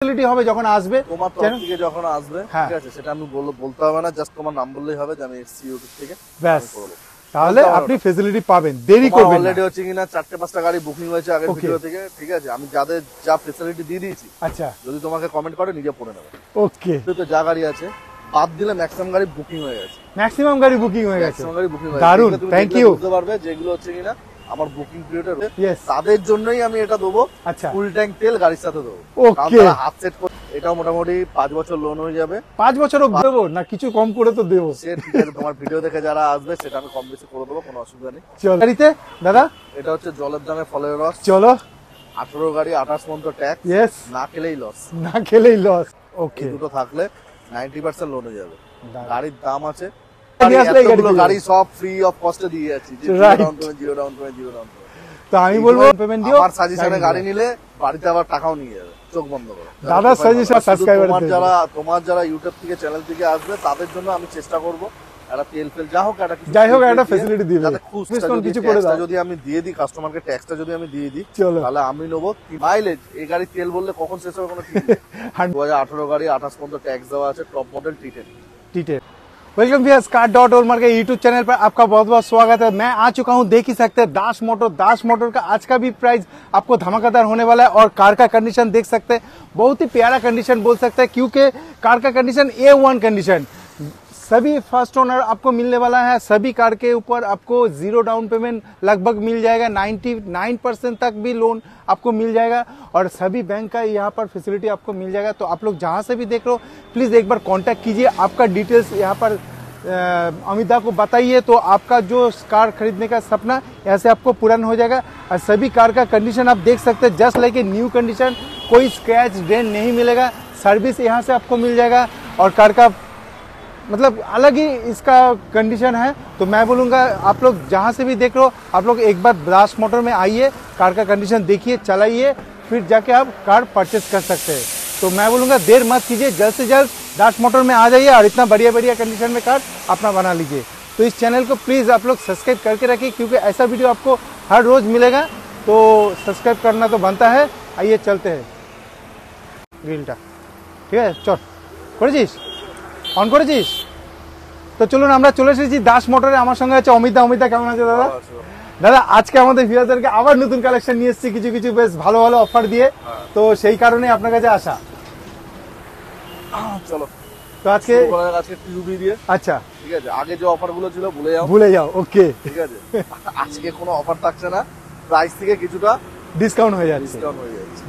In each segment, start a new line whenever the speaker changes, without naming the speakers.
Facility হবে যখন আসবে
তোমার তরফ থেকে যখন আসবে, ঠিক আছে, সেটা আমি বলতে হবে না, জাস্ট তোমার নাম বললেই হবে যে আমি এসছি ইউটিউব থেকে,
ব্যাস তাহলে আপনি ফ্যাসিলিটি পাবেন, দেরি করবেন না।
অলরেডি হচ্ছে কিনা 4-5টা গাড়ি বুকিং হয়েছে আগের ভিডিও থেকে, ঠিক আছে, আমি যাদের যা ফ্যাসিলিটি দিয়ে দিয়েছি,
আচ্ছা,
যদি তোমাকে কমেন্ট করে নিজে পড়ে নেবে।
ওকে,
তো যা গাড়ি আছে বাদ দিলে ম্যাক্সিমাম গাড়ি বুকিং হয়ে গেছে,
ম্যাক্সিমাম গাড়ি বুকিং হয়ে গেছে,
ম্যাক্সিমাম গাড়ি বুকিং হয়ে গেছে।
দারুন, থ্যাংক ইউ।
বুঝতে পারবে যেগুলো হচ্ছে কিনা আমার বুকিং পিরিয়ডে
ইয়েস,
তাদের জন্যই আমি এটা দেবো।
আচ্ছা,
ফুল ট্যাঙ্ক তেল গাড়ির সাথে দেবো।
ওকে,
হাফ সেট করে এটাও মোটামুটি 5 বছর লোন হয়ে যাবে।
5 বছরও দেবো না, কিছু কম করে তো দেবো।
সে ঠিক আছে, তোমার ভিডিও দেখে যারা আসবে সেটা আমি কম বেশি করে দেবো, কোনো অসুবিধা নেই।
চলো গাড়িতে দাদা,
এটা হচ্ছে জলের দামে ফলের রস।
চলো,
18 গাড়ি 28 পর্যন্ত ট্যাক্স,
ইয়েস,
না খেলেই লস,
না খেলেই লস। ওকে,
দুটো থাকলে 90% লোন হয়ে যাবে। গাড়ির দাম আছে, গাড়ি সব ফ্রি অফ কস্টে দিয়ে যাচ্ছি, জিরো ডাউন পেমেন্ট।
তো আমি বলবো পেমেন্ট দিও।
আমার সাজেশনে গাড়ি নিলে বাড়িতে আবার টাকাও নিয়ে যাবে, চোখ বন্ধ করে।
দাদা সাজেশন সাবস্ক্রাইবার
তোমার যারা ইউটিউব থেকে চ্যানেল থেকে আসবে তাদের জন্য আমি চেষ্টা করব একটা তেল যা হোক একটা
ফ্যাসিলিটি দিবে,
কিছু করে দাও। যদি আমি দিয়ে দিই কাস্টমারকে, ট্যাক্সটা যদি আমি দিয়ে দিই, তাহলে আমি নেবো মাইলেজ। এই গাড়ির তেল বললে কখন শেষ হবে কোনো ঠিক নেই। 2018 গাড়ি 28 পর্যন্ত ট্যাক্স দেওয়া আছে, top model T10।
Welcome viewers, car.org के यूट्यूब चैनल पर आपका बहुत बहुत स्वागत है। मैं आ चुका हूं, देख ही सकते हैं दाश मोटर का आज का भी प्राइस आपको धमाकेदार होने वाला है। और कार का कंडीशन देख सकते हैं, बहुत ही प्यारा कंडीशन बोल सकते हैं, क्योंकि कार का कंडीशन A1 कंडीशन। सभी फर्स्ट ओनर आपको मिलने वाला है, सभी कार के ऊपर आपको 0 डाउन पेमेंट लगभग मिल जाएगा, 99% तक भी लोन आपको मिल जाएगा। और सभी बैंक का यहाँ पर फैसिलिटी आपको मिल जाएगा। तो आप लोग जहाँ से भी देख रहे हो प्लीज एक बार कांटेक्ट कीजिए, आपका डिटेल्स यहाँ पर अमिता को बताइए, तो आपका जो कार खरीदने का सपना यहाँ से आपको पूरा हो जाएगा। और सभी कार का कंडीशन आप देख सकते हैं, just like a new condition, कोई स्क्रैच डेंट नहीं मिलेगा। सर्विस यहाँ से आपको मिल जाएगा और कार का मतलब अलग ही इसका कंडीशन है। तो मैं बोलूँगा आप लोग जहाँ से भी देख रहे हो, आप लोग एक बार दाश मोटर में आइए, कार का कंडीशन देखिए, चलाइए, फिर जाके आप कार परचेस कर सकते हैं। तो मैं बोलूँगा देर मत कीजिए, जल्द से जल्द दाश मोटर में आ जाइए और इतना बढ़िया कंडीशन में कार अपना बना लीजिए। तो इस चैनल को प्लीज़ आप लोग सब्सक्राइब करके रखिए, क्योंकि ऐसा वीडियो आपको हर रोज़ मिलेगा, तो सब्सक्राइब करना तो बनता है। आइए चलते हैं গ্রিলটা, ঠিক আছে, চল করেছিস, অন করেছিস? তো চলুন আমরা চলে এসেছি দাশ মোটরে। আমার সঙ্গে আছে অমিতা। কেমন আছে দাদা? দাদা আজকে আমাদের ভিউয়ারদেরকে আবার নতুন কালেকশন নিয়ে এসেছি, কিছু বেশ ভালো অফার দিয়ে, তো সেই কারণে আপনার কাছে আসা।
চলো
তো আজকে
টিউবি দিয়ে, আচ্ছা ঠিক আছে, আগে যে অফার গুলো ছিল ভুলে যাও, ওকে ঠিক আছে। আজকে কোনো অফার থাকছে না, প্রাইস থেকে কিছুটা
ডিসকাউন্ট হয়ে যাচ্ছে।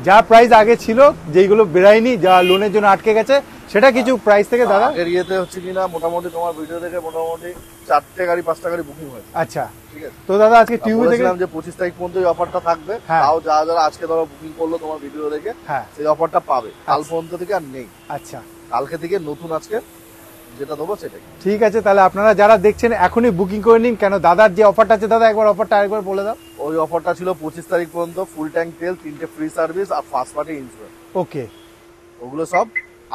যা প্রাইস আগে ছিল, যেগুলো বেরায়নি, যা লোনের জন্য আটকে গেছে, সেটা কিছু প্রাইস থেকে দাদা
আগের ইয়েতে হচ্ছে কিনা মোটামুটি তোমার ভিডিও দেখে মোটামুটি 4টে গাড়ি 5টা গাড়ি বুকিং হয়েছে।
আচ্ছা ঠিক আছে। তো দাদা আজকে টিউবি দেখলাম
যে 25 তারিখ পর্যন্ত এই অফারটা থাকবে, তাও যারা আজকে ধরো বুকিং করলো তোমার ভিডিও দেখে, সেই অফারটা পাবে। কাল পর্যন্ত থেকে আর নেই। আচ্ছা, কালকে থেকে নতুন আজকে যেটা দেবো সেটাই। ঠিক আছে, তাহলে আপনারা যারা দেখছেন এখনই বুকিং করে নিন, কেন দাদার যে অফারটা আছে, দাদা একবার অফারটা আরেকবার বলে দাও। ওই অফারটা ছিল 25 তারিখ পর্যন্ত, ফুল ট্যাঙ্ক তেল, 3টে ফ্রি সার্ভিস আর ফার্স্ট পার্টি ইন্স্যুরেন্স। ওকে, ওগুলো সব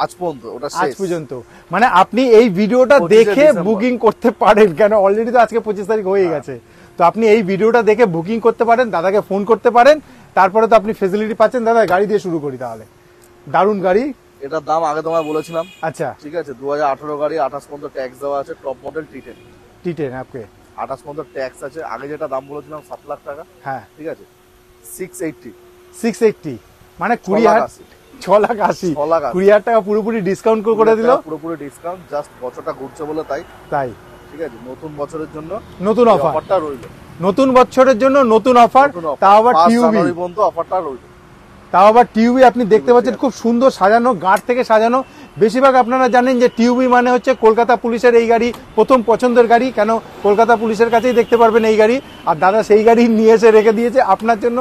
আজ পর্যন্ত, ওটা আজ পর্যন্ত। মানে আপনি এই ভিডিওটা দেখে বুকিং করতে পারেন, কেন অলরেডি তো আজকে 25 তারিখ হয়ে গেছে। তো আপনি এই ভিডিওটা দেখে বুকিং করতে পারেন, দাদাকে ফোন করতে পারেন, তারপরে তো আপনি ফেসিলিটি পাচ্ছেন। দাদা গাড়ি দিয়ে শুরু করি তাহলে। দারুণ গাড়ি, এটার দাম আগে তোমায় বলেছিলাম। আচ্ছা ঠিক আছে, 2018 গাড়ি 28 পর্যন্ত ট্যাক্স দেওয়া আছে, টপ মডেল T10 আপকে 28 পর্যন্ত ট্যাক্স আছে। আগে যেটা দাম বলেছিলাম 7 লাখ টাকা, হ্যাঁ ঠিক আছে, 680 মানে 6,80,000 20,000 টাকা পুরোপুরি ডিসকাউন্ট করে দিল, পুরোপুরি ডিসকাউন্ট, জাস্ট বছরটা ঘুরছে বলে তাই ঠিক আছে। নতুন বছরের জন্য নতুন অফারটা রইল, নতুন বছরের জন্য নতুন অফার, তাও আবার টিউবি পর্যন্ত অফারটা রইল। তাও আবার টিউবি আপনি দেখতে পাচ্ছেন, খুব সুন্দর সাজানো, গার্ড থেকে সাজানো। বেশিরভাগ আপনারা জানেন যে টিউবি মানে হচ্ছে কলকাতা পুলিশের এই গাড়ি প্রথম পছন্দের গাড়ি, কেন কলকাতা পুলিশের কাছেই দেখতে পারবেন এই গাড়ি। আর দাদা সেই গাড়ি নিয়ে এসে রেখে দিয়েছে আপনার জন্য।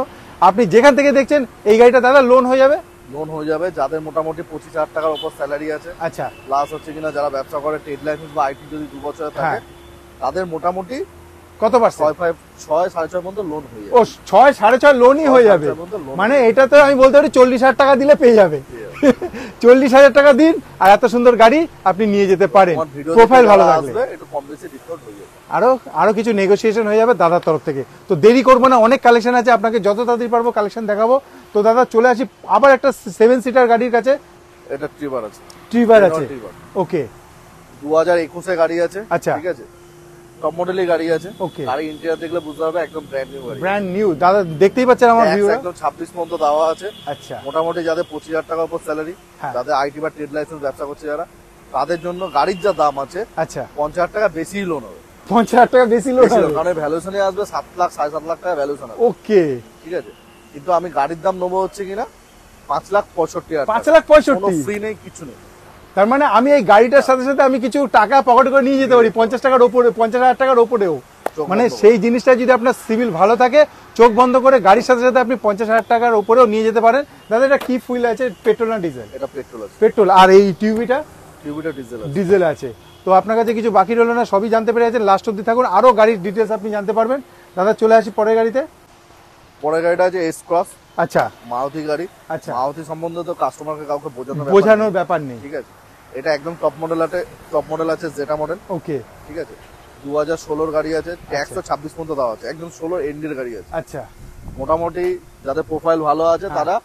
আপনি যেখান থেকে দেখছেন এই গাড়িটা দাদা লোন হয়ে যাবে, যাদের মোটামুটি 25,000 টাকার উপর স্যালারি আছে, আচ্ছা প্লাস হচ্ছে কিনা যারা ব্যবসা করে, ট্রেড লাইসেন্স বা আইটি যদি 2 বছর থাকে, তাদের মোটামুটি কত পার্সেন্ট 6.5 পর্যন্ত লোন হয়ে যাবে। ও 6.5 লোনই হয়ে যাবে, মানে এটা তো আমি বলতে পারি 40,000 টাকা দিলে পেয়ে যাবে। 40,000 টাকা দিন আর এত সুন্দর গাড়ি আপনি নিয়ে যেতে পারেন, প্রোফাইল ভালো থাকলে একটু কম বেশি ডিসকাউন্ট হয়ে যাবে।
আরো আরো কিছু নেগোসিয়েশন হয়ে যাবে দাদার তরফ থেকে। তো দেরি করবো না, অনেক কালেকশন আছে, আপনাকে যত তাড়াতাড়ি পারবো কালেকশন দেখাবো। তো দাদা চলে আসি আবার একটা 7 সিটার গাড়ির কাছে।
এটা ট্রিবার আছে,
ট্রিবার আছে, ওকে।
2021 এর গাড়ি আছে,
আচ্ছা
ঠিক আছে, টপ মডেলের গাড়ি আছে।
ওকে,
গাড়ি ইন্টেরিয়র দেখলে বুঝতে পারবে একদম ব্র্যান্ড নিউ গাড়ি,
ব্র্যান্ড নিউ। দাদা দেখতেই পাচ্ছেন আমার ভিউ,
একদম 26 পর্যন্ত দেওয়া আছে।
আচ্ছা,
মোটামুটি যাদের 25,000 টাকার উপর স্যালারি, যাদের আইটি বা ট্রেড লাইসেন্স ব্যবসা করছে যারা, তাদের জন্য গাড়ির যা দাম আছে,
আচ্ছা
50,000 টাকা বেশি লোন হবে।
50,000 টাকা বেশি লোন হবে,
কারণ ভ্যালুয়েশনে আসবে 7 লাখ 7.5 লাখ টাকা ভ্যালুয়েশন হবে।
ওকে,
ঠিক আছে, কিন্তু আমি গাড়ির দাম নেবো হচ্ছে কিনা 5,65,000,
5,65,000,
ফ্রি নেই, কিছু নেই।
তার মানে আমি এই গাড়িটার সাথে সাথে আমি কিছু টাকা পকেট করে নিয়ে যেতে পারি 50 টাকার উপরে, 50,000 টাকার উপরেও। মানে সেই জিনিসটা যদি আপনার সিভিল ভালো থাকে, চোখ বন্ধ করে গাড়ির সাথে সাথে আপনি 50,000 টাকার উপরেও নিয়ে যেতে পারেন। দাদা এটা কি ফুয়েল আছে, পেট্রোল না ডিজেল?
এটা পেট্রোল আছে,
পেট্রোল। আর এই টিউবিটা
ডিজেল আছে,
ডিজেল আছে। তো আপনার কাছে কিছু বাকি রইল না, সবই জানতে পেরে গেছেন, লাস্ট অব্দি থাকুন, আরো গাড়ির ডিটেলস আপনি জানতে পারবেন। দাদা চলে আসি পরের গাড়িতে।
পরের গাড়িটা আছে এস ক্রস,
আচ্ছা
মারুতি গাড়ি।
আচ্ছা,
মারুতি সম্বন্ধে তো কাস্টমারকে কাউকে
বোঝানোর ব্যাপার নেই,
ঠিক আছে। এটা একদম টপ মডেল আছে জেটা মডেল,
ওকে,
ঠিক আছে। 2016 গাড়ি আছে, ট্যাক্স তো 26 পর্যন্ত দেওয়া আছে, একদম 16 এন্ডের গাড়ি আছে।
আচ্ছা,
মোটামুটি যাদের প্রোফাইল ভালো আছে তারা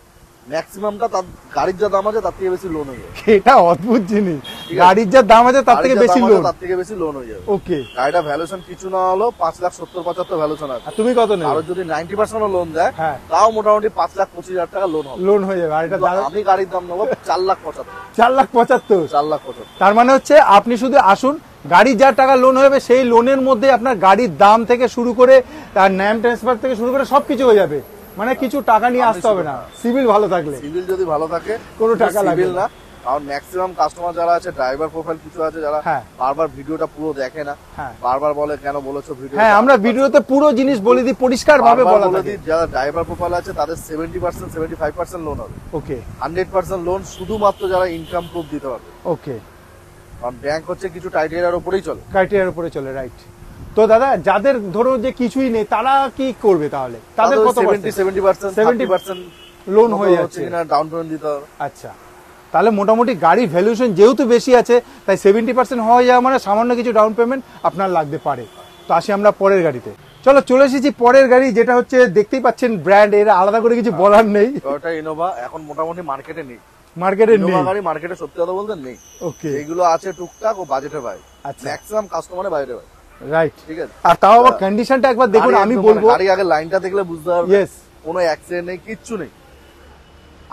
ম্যাক্সিমামটা তার গাড়ির যা দাম আছে তার থেকে বেশি লোন হয়ে যাবে।
এটা অদ্ভুত জিনিস, গাড়ির যা দাম আছে তার থেকে বেশি লোন
হয়ে যাবে।
ওকে,
গাড়িটা ভ্যালুয়েশন কিছু না হলো 5,70,75 ভ্যালুয়েশন আছে।
তুমি কত নেবে?
আর যদি 90% লোন দেয় তাও মোটামুটি 5,25,000 টাকা লোন হয়ে যাবে।
আর এটা
আমি গাড়ির দাম নেবো 4,75,000,
4,75,000। তার মানে হচ্ছে আপনি শুধু আসুন, গাড়ির যা টাকা লোন হবে সেই লোনের মধ্যে আপনার গাড়ির দাম থেকে শুরু করে তার নাম ট্রান্সফার থেকে শুরু করে সবকিছু হয়ে যাবে। মানে কিছু টাকা নিয়ে আসতে হবে না, সিভিল ভালো থাকলে।
সিভিল যদি ভালো থাকে
কোনো টাকা লাগবে
না। কারণ ম্যাক্সিমাম কাস্টমার যারা আছে, ড্রাইভার প্রোফাইল কিছু আছে যারা বারবার ভিডিওটা পুরো দেখে না, বারবার বলে কেন বলেছো ভিডিও।
হ্যাঁ, আমরা ভিডিওতে পুরো জিনিস বলে দিই, পরিষ্কার ভাবে বলে দিই।
যারা ড্রাইভার প্রোফাইল আছে তাদের 70% 75% লোন হবে,
ওকে।
100% লোন শুধুমাত্র যারা ইনকাম প্রুফ দিতে পারবে,
ওকে।
কারণ ব্যাংক হচ্ছে কিছু ক্রাইটেরিয়ার উপরেই চলে,
ক্রাইটেরিয়ার উপরে চলে, রাইট। তো দাদা যাদের ধরো যে কিছুই নেই তারা কি করবে তাহলে? তাদের কত
70%
লোন হয়ে যাচ্ছে
কিনা ডাউন পেমেন্ট দিতে হবে।
আচ্ছা, তাহলে মোটামুটি গাড়ি ভ্যালুয়েশন যেহেতু বেশি আছে তাই 70% হয়ে যাওয়া মানে সামান্য কিছু ডাউন পেমেন্ট আপনার লাগতে পারে। তো আসি আমরা পরের গাড়িতে। চলো চলে এসেছি পরের গাড়ি, যেটা হচ্ছে দেখতেই পাচ্ছেন ব্র্যান্ড, এর আলাদা করে কিছু বলার নেই।
টয়োটা ইনোভা এখন মোটামুটি মার্কেটে নেই, গাড়ি মার্কেটে সত্যি কথা বলতে নেই। ওকে, এগুলো আছে টুকটাক ও বাজেটে ভাই, ম্যাক্সিমাম কাস্টমারে বাজেটে ভাই, রাইট, ঠিক আছে।
আর তাও আবার কন্ডিশনটা একবার দেখুন, আমি বলবো
গাড়ি আগে লাইনটা দেখলে বুঝতে পারবে, কোনো অ্যাক্সিডেন্ট নেই, কিচ্ছু নেই,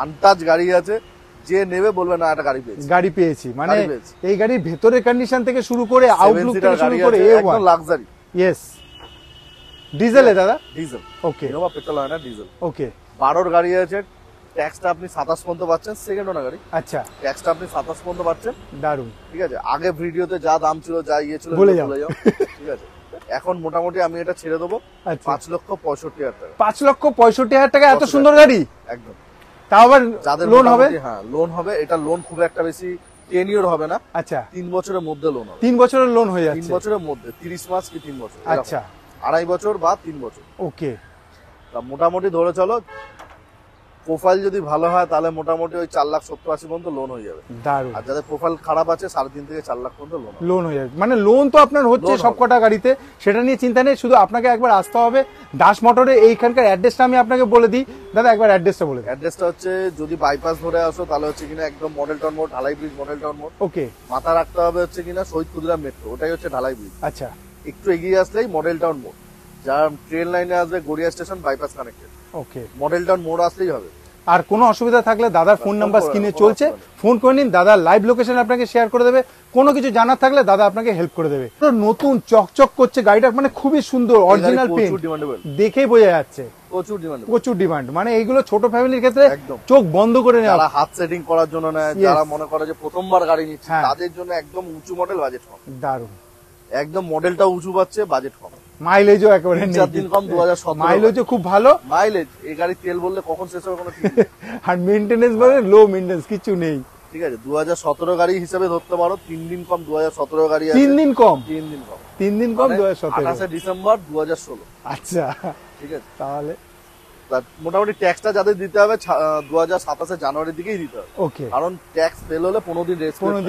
আনটাচ গাড়ি আছে, যে নেবে বলবে না একটা গাড়ি পেয়েছি। মানে এই গাড়ির ভেতরের কন্ডিশন থেকে শুরু করে আউটলুক থেকে শুরু করে একদম লাক্সারি। ইয়েস, ডিজেলে দাদা? ডিজেল, ওকে। ইনোভা পেট্রোল হয় না, ডিজেল, ওকে। 12 গাড়ি আছে, ট্যাক্সটা আপনি 27 পর্যন্ত পাচ্ছেন, সেকেন্ড ওনার গাড়ি। আচ্ছা, ট্যাক্সটা আপনি 27 পর্যন্ত পাচ্ছেন, দারুন, ঠিক আছে। আগে ভিডিওতে যা দাম ছিল, যা ইয়ে ছিল ভুলে যাও, ঠিক আছে। এখন মোটামুটি আমি এটা ছেড়ে দেবো 5,65,000 টাকা।
5,65,000 টাকা এত সুন্দর গাড়ি? একদম। তাও আবার লোন হবে?
হ্যাঁ, লোন হবে। এটা লোন খুব একটা বেশি টেনিয়র হবে না। আচ্ছা, 3 বছরের মধ্যে লোন হবে।
3 বছরের লোন হয়ে যাচ্ছে?
3 বছরের মধ্যে, 30 মাস কি 3 বছর।
আচ্ছা,
2.5 বছর বা 3 বছর, ওকে। তা মোটামুটি ধরে চলো, প্রোফাইল যদি ভালো হয় তাহলে মোটামুটি ওই 4,70,80 পর্যন্ত লোন হয়ে যাবে। দারুণ। আর যাদের প্রোফাইল খারাপ আছে 3.5 থেকে 4 লাখ পর্যন্ত লোন হয়ে যাবে। মানে লোন তো আপনার হচ্ছে সবকটা গাড়িতে, সেটা নিয়ে চিন্তা নেই, শুধু আপনাকে একবার আসতে হবে দাস মোটরে। এইখানকার অ্যাড্রেসটা আমি আপনাকে বলে দিই দাদা, একবার অ্যাড্রেসটা বলে দিই। অ্যাড্রেসটা হচ্ছে, যদি বাইপাস ধরে আসো তাহলে হচ্ছে কিনা একদম মডেল টাউন মোড়, ঢালাই ব্রিজ মডেল টাউন মোড়, ওকে। মাথা রাখতে হবে হচ্ছে কিনা শহীদ ক্ষুদিরাম মেট্রো, ওটাই হচ্ছে ঢালাই ব্রিজ। আচ্ছা, একটু এগিয়ে আসলেই মডেল টাউন মোড়, যারা ট্রেন লাইনে আসবে গড়িয়া স্টেশন বাইপাস কানেক্টেড, ওকে। মডেল টাউন মোড় আসলেই হবে। আর কোনো অসুবিধা থাকলে দাদার ফোন নাম্বার স্ক্রিনে চলছে, ফোন করে নিন, দাদা লাইভ লোকেশন আপনাকে শেয়ার করে দেবে। কোনো কিছু জানার থাকলে দাদা আপনাকে হেল্প করে দেবে। নতুন চকচক করছে গাড়িটা, মানে খুবই সুন্দর, অরিজিনাল পেইন্ট, দেখেই বোঝা যাচ্ছে প্রচুর ডিমান্ড। মানে এইগুলো ছোট ফ্যামিলির ক্ষেত্রে চোখ বন্ধ করে নেওয়া, যারা হাত সেটিং করার জন্য নেয়, যারা মনে করে যে প্রথমবার গাড়ি নিচ্ছে, তাদের জন্য একদম উঁচু মডেল, বাজেট কম। দারুণ, একদম মডেলটা উঁচু পাচ্ছে, বাজেট কম, মাইলেজও একেবারে 4 দিন কম। 2017 মাইলেজও খুব ভালো মাইলেজ। এই গাড়ি তেল বললে কখন শেষ হবে কোনো ঠিক নেই। আর মেইনটেনেন্স মানে লো মেইনটেনেন্স, কিছু নেই, ঠিক আছে। 2017 গাড়ি হিসেবে ধরতে পারো, 3 দিন কম 2017 গাড়ি আছে। 3 দিন কম 2017, 28 ডিসেম্বর 2016। আচ্ছা, ঠিক আছে। তাহলে মোটামুটি ট্যাক্সটা যাদের দিতে হবে 2027 জানুয়ারির দিকেই দিতে হবে, ওকে। কারণ ট্যাক্স ফেল হলে 15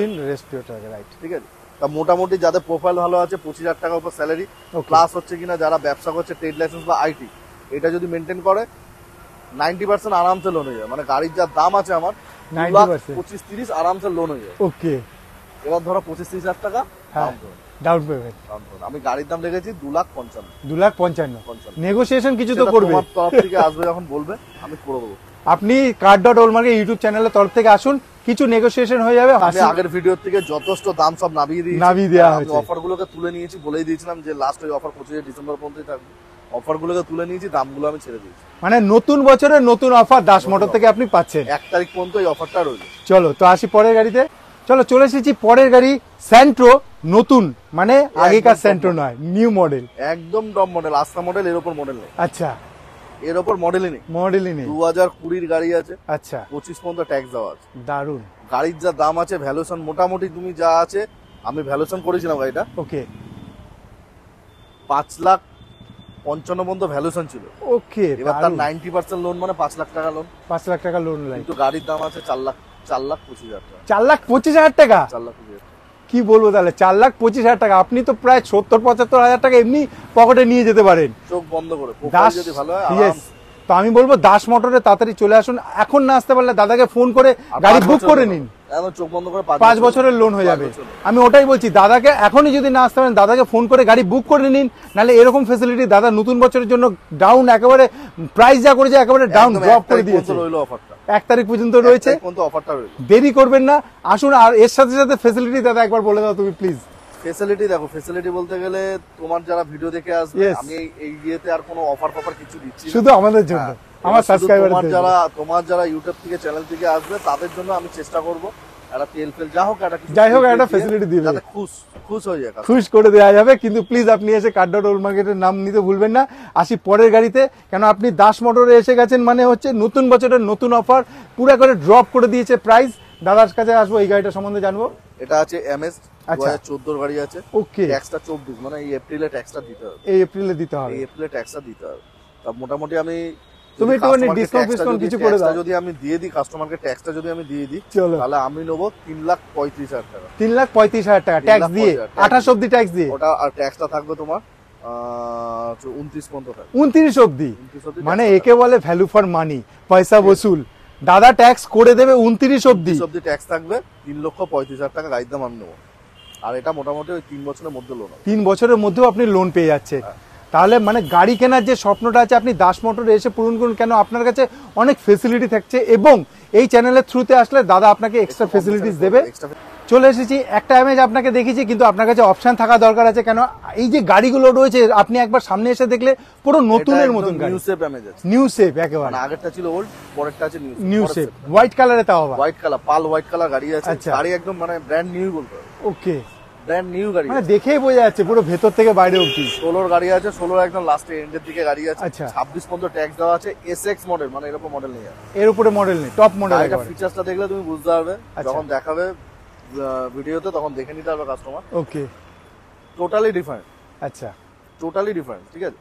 দিন রেস্ট পিরিয়ড থাকে, রাইট, ঠিক আছে। তা মোটামুটি যাদের প্রোফাইল ভালো আছে 25,000 টাকার উপর স্যালারি, প্লাস হচ্ছে কিনা যারা ব্যবসা করছে ট্রেড লাইসেন্স বা আইটি, এটা যদি মেনটেন করে 90% আরামসে লোন হয়ে যায়। মানে গাড়ির যা দাম আছে আমার 25-30 আরামসে লোন হয়ে যায়।
ওকে,
এবার ধরো 25-30,000 টাকা
ডাউন পেমেন্ট।
আমি গাড়ির দাম রেখেছি 2,55,000।
2,55,000 নেগোসিয়েশন কিছু তো করবে,
তোমার তরফ থেকে আসবে যখন বলবে আমি করে দেবো।
আপনি car.allmarket ইউটিউব চ্যানেলের তরফ থেকে আসুন, কিছু নেগোসিয়েশন হয়ে যাবে।
আমি আগের ভিডিও থেকে যথেষ্ট দাম সব নামিয়ে
দেওয়া হয়েছে।
অফার গুলোকে তুলে নিয়েছি, বলেই দিয়েছিলাম যে লাস্ট ওই অফার 25 ডিসেম্বর পর্যন্তই থাকবে। অফার গুলোকে তুলে নিয়েছি, দামগুলো আমি ছেড়ে দিয়েছি।
মানে নতুন বছরের নতুন অফার দাস মোটর থেকে আপনি পাচ্ছেন।
1 তারিখ পর্যন্ত এই অফারটা রয়েছে।
চলো তো আসি পরের গাড়িতে। চলো চলে এসেছি পরের গাড়ি, স্যান্ট্রো নতুন, মানে আগেকার স্যান্ট্রো নয়, নিউ মডেল,
একদম টপ মডেল। আস্তা মডেল, এর উপর মডেল নেই।
আচ্ছা,
এর উপর মডেলই নেই, 2020 গাড়ি আছে।
আচ্ছা,
25 পর্যন্ত ট্যাক্স দেওয়া আছে।
দারুন।
গাড়ির যা দাম আছে, ভ্যালুয়েশন মোটামুটি তুমি যা আছে, আমি ভ্যালুয়েশন করেছিলাম গাড়িটা।
ওকে,
5,55,000 পর্যন্ত ভ্যালুয়েশন ছিল।
ওকে,
এবার তার 90% লোন, মানে 5 লাখ টাকা লোন।
5 লাখ টাকা লোন,
কিন্তু গাড়ির দাম আছে 4,25,000 টাকা।
4,25,000 টাকা?
4,25,000
কি বলবো তাহলে, 4,25,000 টাকা আপনি তো প্রায় 70-75,000 টাকা এমনি পকেটে নিয়ে যেতে পারেন
চোখ বন্ধ করে, প্রোফাইল যদি ভালো হয়।
তো আমি বলবো দাস মোটরে তাড়াতাড়ি চলে আসুন। এখন না আসতে পারলে দাদাকে ফোন করে গাড়ি বুক করে নিন,
চোখ বন্ধ করে
5 বছরের লোন হয়ে যাবে। আমি ওটাই বলছি, দাদাকে এখনই যদি না আসতে পারেন দাদাকে ফোন করে গাড়ি বুক করে নিন, নাহলে এরকম ফেসিলিটি দাদা নতুন বছরের জন্য ডাউন, একেবারে প্রাইস যা করেছে একেবারে ডাউন ড্রপ করে দিয়েছে। 1 তারিখ পর্যন্ত রয়েছে, দেরি করবেন না, আসুন। আর এর সাথে সাথে ফেসিলিটি দাদা একবার বলে দাও তুমি প্লিজ।
ফেসিলিটি দেখো, ফেসিলিটি বলতে গেলে তোমার যারা ভিডিও দেখে আসবে, আমি এই ইয়েতে আর কোনো অফার কিছু দিচ্ছি
শুধু আমাদের জন্য, আমার সাবস্ক্রাইবার,
তোমার যারা ইউটিউব থেকে চ্যানেল থেকে আসবে তাদের জন্য আমি চেষ্টা করব একটা তেল ফেল যাই হোক একটা ফেসিলিটি দিবে, যাতে খুশ হয়ে যায়, খুশ
করে দেওয়া যাবে। কিন্তু প্লিজ আপনি এসে car.allmarket নাম নিতে ভুলবেন না। আসি পরের গাড়িতে, কেন আপনি দাস মোটরে এসে গেছেন মানে হচ্ছে নতুন বছরের নতুন অফার পুরো করে ড্রপ করে দিয়েছে প্রাইস। দাদার কাছে আসবো, এই গাড়িটা সম্বন্ধে জানবো।
এটা আছে এমএস 2014 গাড়ি আছে।
ওকে,
ট্যাক্সটা 24, মানে এই এপ্রিলে ট্যাক্সটা দিতে হবে।
এই এপ্রিলে দিতে হবে,
এই এপ্রিলে ট্যাক্সটা দিতে হবে। তা মোটামুটি আমি
তুমি একটু ডিসকাউন্ট কিছু করে দাও।
যদি আমি দিয়ে দিই কাস্টমারকে, ট্যাক্সটা যদি আমি দিয়ে দিই, তাহলে আমি নেবো 3,35,000 টাকা।
3,35,000 টাকা ট্যাক্স দিয়ে, 28 অবধি ট্যাক্স দিয়ে।
ওটা আর ট্যাক্সটা থাকবে তোমার 29 পর্যন্ত থাকবে।
29 অবধি, মানে একে বলে ভ্যালু ফর মানি, পয়সা বসুল। দাদা ট্যাক্স করে দেবে 29 অবধি
ট্যাক্স থাকবে। 3,35,000 টাকা গাড়ির দাম আমি নেবো। আর এটা মোটামুটি ওই 3 বছরের মধ্যে লোন,
3 বছরের মধ্যেও আপনি লোন পেয়ে যাচ্ছেন। তাহলে মানে গাড়ি কেনার যে স্বপ্নটা আছে আপনি দাস মোটরে এসে পূরণ করুন। কেন আপনার কাছে অনেক ফেসিলিটি থাকছে, এবং এই চ্যানেলের থ্রুতে আসলে দাদা আপনাকে এক্সট্রা ফেসিলিটিস দেবে। চলে এসেছি, একটা ইমেজ আপনাকে দেখিয়েছি, কিন্তু আপনার কাছে অপশন থাকা দরকার আছে। কেন এই যে গাড়িগুলো রয়েছে আপনি একবার সামনে এসে দেখলে পুরো নতুনের মতন গাড়ি, নিউ শেপ একেবারে।
আগেরটা ছিল ওল্ড, পরেরটা আছে
নিউ শেপ, হোয়াইট কালারে, তাও আবার
white colour, pearl white colour গাড়ি আছে। গাড়ি একদম মানে ব্র্যান্ড নিউ বলতে হবে।
ওকে,
ব্র্যান্ড নিউ গাড়ি,
মানে দেখেই বোঝা যাচ্ছে পুরো ভেতর থেকে বাইরে অবধি।
16 গাড়ি আছে, 16 একদম লাস্টে এন্ডের দিকে গাড়ি আছে। 26 পর্যন্ত ট্যাক্স দেওয়া আছে। এসএক্স মডেল, মানে এরকম মডেল নেই,
এর উপরে মডেল নেই, টপ মডেল।
এটা ফিচারসটা দেখলে তুমি বুঝতে পারবে, যখন দেখাবে ভিডিওতে তখন দেখে নিতে পারবে কাস্টমার।
ওকে,
টোটালি ডিফারেন্ট।
আচ্ছা,
টোটালি ডিফারেন্ট, ঠিক আছে।